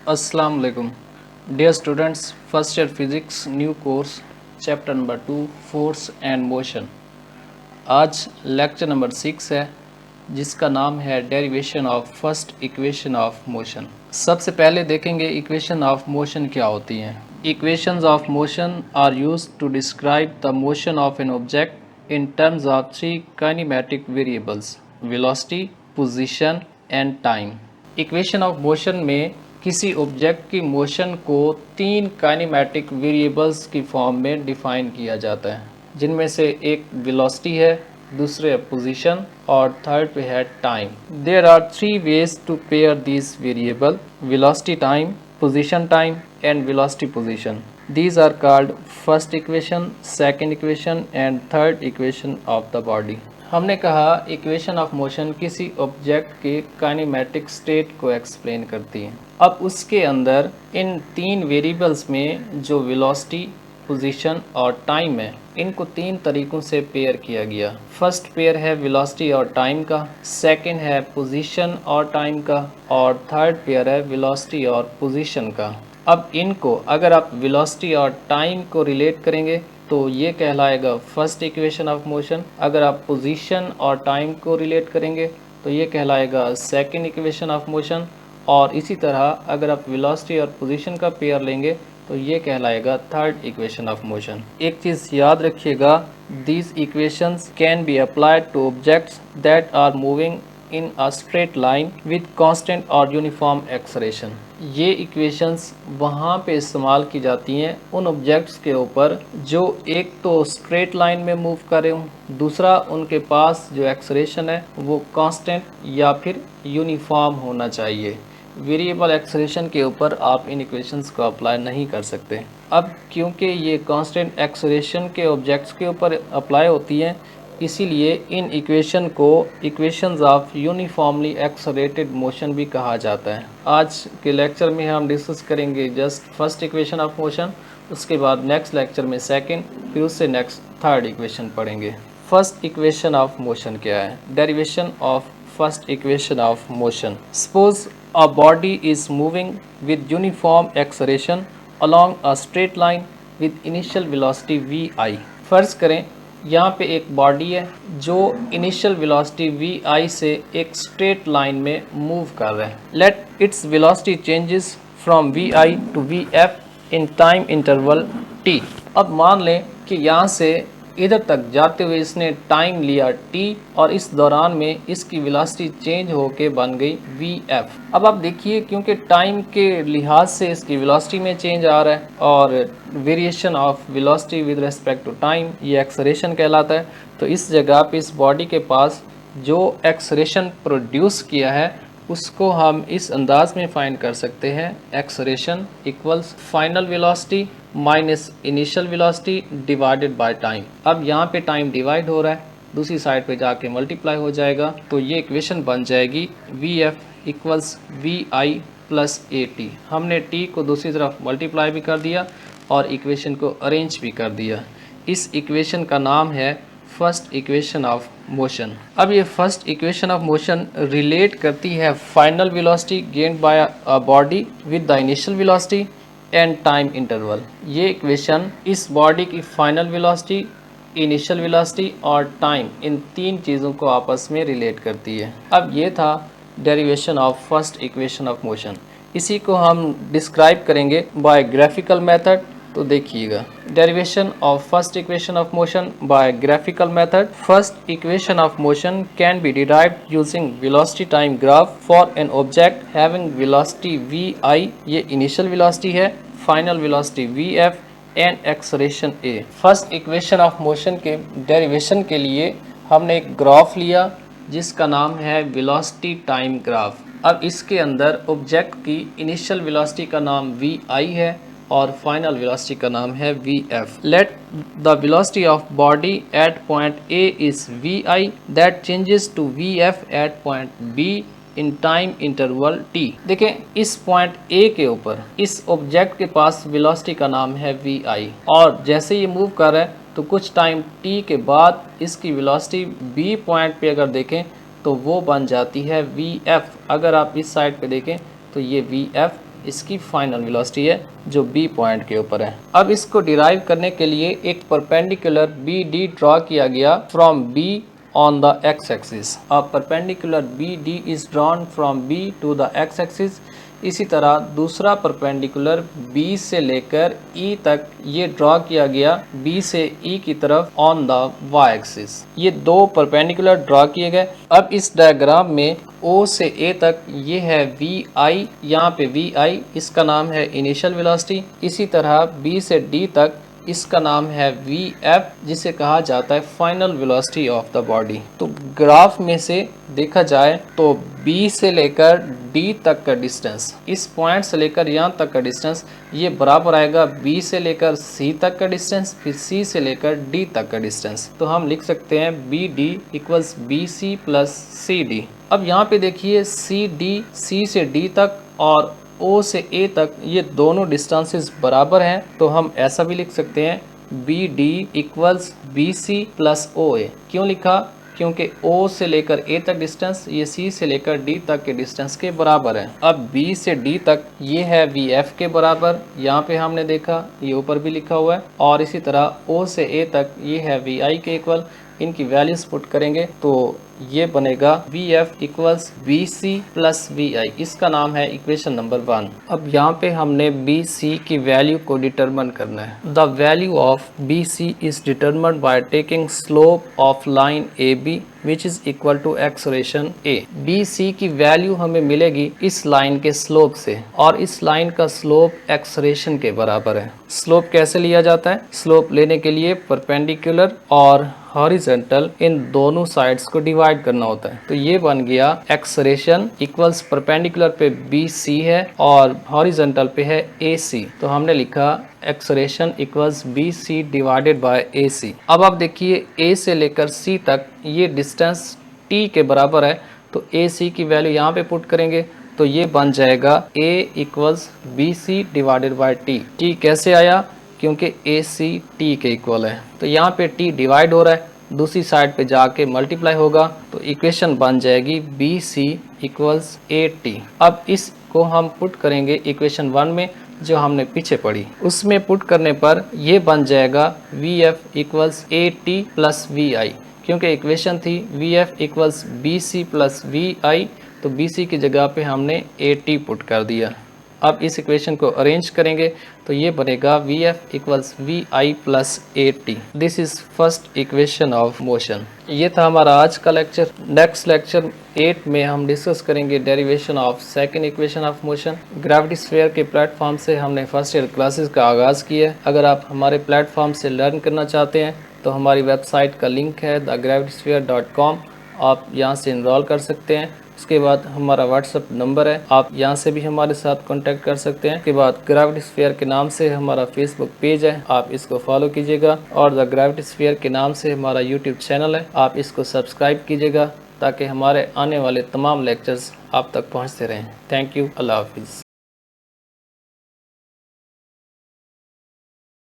अस्सलाम वालेकुम dear students, first year physics new course chapter number 2 force and motion. आज lecture number 6 है जिसका नाम है derivation of first equation of motion. सबसे पहले देखेंगे इक्वेशन ऑफ मोशन क्या होती हैं। Equations of motion are used to describe the motion of an object in terms of 3 kinematic variables velocity, position and time. Equation of motion में किसी object की motion को 3 काइनेमेटिक वेरिएबल्स की form में define किया जाता है, जिनमें से एक वेलोसिटी है, दूसरे पोजीशन और थर्ड पे है time. There are 3 ways to pair this variable: velocity time, position time and velocity position. These are called first equation, second equation and third equation of the body। हमने कहा equation of motion किसी object के kinematic state को explain करती है। अब उसके अंदर इन 3 वेरिएबल्स में जो वेलोसिटी, पोजीशन और टाइम है, इनको 3 तरीकों से पेयर किया गया। फर्स्ट पेयर है वेलोसिटी और टाइम का, सेकंड है पोजीशन और टाइम का और थर्ड पेयर है वेलोसिटी और पोजीशन का। अब इनको अगर आप वेलोसिटी और टाइम को रिलेट करेंगे तो ये कहलाएगा फर्स्ट इक्वेशन ऑफ मोशन। अगर आप पोजीशन और टाइम को रिलेट करेंगे तो ये कहलाएगा सेकंड इक्वेशन ऑफ मोशन। और इसी तरह अगर आप वेलोसिटी और पोजीशन का पेयर लेंगे तो ये कहलाएगा थर्ड इक्वेशन ऑफ मोशन। एक चीज़ याद रखिएगा, these equations can be applied to objects that are moving in a straight line with constant और यूनिफॉर्म एक्सलेरेशन। ये इक्वेशंस वहाँ पे इस्तेमाल की जाती हैं उन ऑब्जेक्ट्स के ऊपर जो एक तो स्ट्रेट लाइन में मूव कर रहे हों, दूसरा उनके पास जो एक्सलेरेशन है वो कांस्टेंट या फिर यूनिफॉर्म होना चाहिए। वेरिएबल एक्सलेरेशन के ऊपर आप इन इक्वेशंस को अप्लाई नहीं कर सकते। अब क्योंकि ये कांस्टेंट एक्सलेरेशन के ऑब्जेक्ट्स के ऊपर अप्लाई होती हैं, इसीलिए इन इक्वेशन को equations of uniformly accelerated motion भी कहा जाता है। आज के लेक्चर में हम डिस्कस करेंगे just first equation of motion, उसके बाद नेक्स्ट लेक्चर में सेकंड, फिर उससे नेक्स्ट थर्ड इक्वेशन पढ़ेंगे। फर्स्ट इक्वेशन ऑफ मोशन क्या है? Derivation of first equation of motion. Suppose a body is moving with uniform acceleration along a straight line with initial velocity vi। फर्ज करें यहाँ पे एक बॉडी है जो इनिशियल वेलोसिटी vi से एक स्ट्रेट लाइन में मूव कर रहा है। Let its velocity changes from vi to vf in time interval t। अब मान लें कि यहाँ से इधर तक जाते हुए इसने टाइम लिया t और इस दौरान में इसकी वेलोसिटी चेंज होके बन गई vf। अब आप देखिए, क्योंकि टाइम के लिहाज से इसकी वेलोसिटी में चेंज आ रहा है और variation of velocity with respect to time ये एक्सलेरेशन कहलाता है। तो इस जगह पे इस बॉडी के पास जो एक्सलेरेशन प्रोड्यूस किया है उसको हम इस अंदाज में फाइंड कर सकते हैं, acceleration equals final velocity minus initial velocity divided by time. अब यहाँ पे टाइम डिवाइड हो रहा है, दूसरी साइड पे जाके मल्टीप्लाई हो जाएगा, तो ये इक्वेशन बन जाएगी vf equals vi plus at। हमने t को दूसरी तरफ मल्टीप्लाई भी कर दिया और इक्वेशन को अरेंज भी कर दिया। इस इक्वेशन का नाम है फर्स्ट इक्वेशन ऑफ मोशन। अब ये first equation of motion relate करती है final velocity gained by a body with the initial velocity and time interval. ये इक्वेशन इस बॉडी की फाइनल वेलोसिटी, इनिशियल वेलोसिटी और टाइम, इन 3 चीज़ों को आपस में रिलेट करती है। अब ये था derivation of first equation of motion. इसी को हम डिस्क्राइब करेंगे बाय ग्राफिकल मेथड। तो देखिएगा, derivation of first equation of motion by graphical method. First equation of motion can be derived using velocity time graph for an object having velocity vi, ये initial velocity है, final velocity vf and acceleration a। First equation of motion के derivation के लिए हमने एक graph लिया जिसका नाम है वेलोसिटी टाइम ग्राफ। अब इसके अंदर ऑब्जेक्ट की इनिशियल वेलोसिटी का नाम vi है और फाइनल वेलोसिटी का नाम है vf। Let the velocity of body at point a is vi that changes to vf at point b in time interval t। देखें, इस पॉइंट a के ऊपर इस ऑब्जेक्ट के पास वेलोसिटी का नाम है vi और जैसे ये मूव कर रहा है तो कुछ टाइम t के बाद इसकी वेलोसिटी b पॉइंट पे अगर देखें तो वो बन जाती है vf। अगर आप इस साइड पे देखें तो ये vf इसकी फाइनल वेलोसिटी है जो बी पॉइंट के ऊपर है। अब इसको डिराइव करने के लिए एक परपेंडिकुलर बी डी ड्रॉ किया गया from B on the x-axis. A perpendicular BD is drawn from B to the x-axis. इसी तरह दूसरा परपेंडिकुलर B से लेकर E तक ये ड्रॉ किया गया B से E की तरफ ऑन द y एक्सिस। ये दो परपेंडिकुलर ड्रॉ किए गए। अब इस डायग्राम में O से A तक ये है VI, यहाँ पे VI इसका नाम है इनिशियल वेलोसिटी। इसी तरह B से D तक इसका नाम है VF, जिसे कहा जाता है final velocity of the body. तो ग्राफ में से देखा जाए तो B से लेकर D तक का डिस्टेंस, इस पॉइंट से लेकर यहाँ तक का डिस्टेंस, ये बराबर आएगा B से लेकर C तक का डिस्टेंस, फिर C से लेकर D तक का डिस्टेंस। तो हम लिख सकते हैं BD equals BC plus CD। अब यहाँ पे देखिए CD C से D तक और O से A तक ये दोनों डिस्टेंसेस बराबर हैं, तो हम ऐसा भी लिख सकते हैं BD equals BC plus OA। क्यों लिखा? क्योंकि O से लेकर A तक डिस्टेंस ये C से लेकर D तक के डिस्टेंस के बराबर है। अब B से D तक ये है VF के बराबर, यहाँ पे हमने देखा ये ऊपर भी लिखा हुआ है, और इसी तरह O से A तक ये है VI के इक्वल। इनकी वैल्यूज पुट करेंगे तो ये बनेगा VF equals BC plus VI। इसका नाम है इक्वेशन नंबर 1। अब यहाँ पे हमने BC की वैल्यू को डिटरमिन करना है। The value of BC is determined by taking slope of line AB which is equal to acceleration A। BC की वैल्यू हमें मिलेगी इस लाइन के स्लोप से, और इस लाइन का स्लोप एक्सलेरेशन के बराबर है। स्लोप कैसे लिया जाता है? स्लोप लेने के लिए परपेंडिकुलर और हॉरिजॉन्टल इन दोनों साइड्स को डिवाइड करना होता है। तो ये बन गया एक्सलेरेशन इक्वल्स परपेंडिकुलर पे BC है और हॉरिजॉन्टल पे है AC। तो हमने लिखा acceleration equals BC divided by AC। अब आप देखिए A से लेकर C तक ये डिस्टेंस T के बराबर है, तो AC की वैल्यू यहाँ पे पुट करेंगे तो ये बन जाएगा A equals BC divided by T। T कैसे आया? क्योंकि AC T के इक्वल है, तो यहाँ पे T डिवाइड हो रहा है, दूसरी साइड पे जाके मल्टीप्लाई होगा, तो इक्वेशन बन जाएगी BC इक्वल्स AT। अब इसको हम पुट करेंगे इक्वेशन 1 में जो हमने पीछे पढ़ी, उसमें पुट करने पर ये बन जाएगा VF equals AT plus VI। क्योंकि इक्वेशन थी VF equals BC plus VI, तो BC की जगह पे हमने AT पुट कर दिया। अब इस इक्वेशन को अरेंज करेंगे तो ये बनेगा VF equals VI plus AT। This is first equation of motion. ये था हमारा आज का लेक्चर। नेक्स्ट लेक्चर 8 में हम डिस्कस करेंगे derivation of second equation of motion. Gravity sphere के प्लेटफॉर्म से हमने फर्स्ट ईयर क्लासेस का आगाज़ किया है। अगर आप हमारे प्लेटफॉर्म से लर्न करना चाहते हैं तो हमारी वेबसाइट का लिंक है thegravitisphere.com, आप यहाँ से इनरोल कर सकते हैं। उसके बाद हमारा व्हाट्सअप नंबर है, आप यहाँ से भी हमारे साथ कांटेक्ट कर सकते हैं। उसके बाद ग्रेविटी स्फीयर के नाम से हमारा फेसबुक पेज है, आप इसको फॉलो कीजिएगा, और द ग्रेविटी स्फीयर के नाम से हमारा यूट्यूब चैनल है, आप इसको सब्सक्राइब कीजिएगा ताकि हमारे आने वाले तमाम लेक्चर्स आप तक पहुँचते रहें। Thank you. अल्लाह हाफिज़।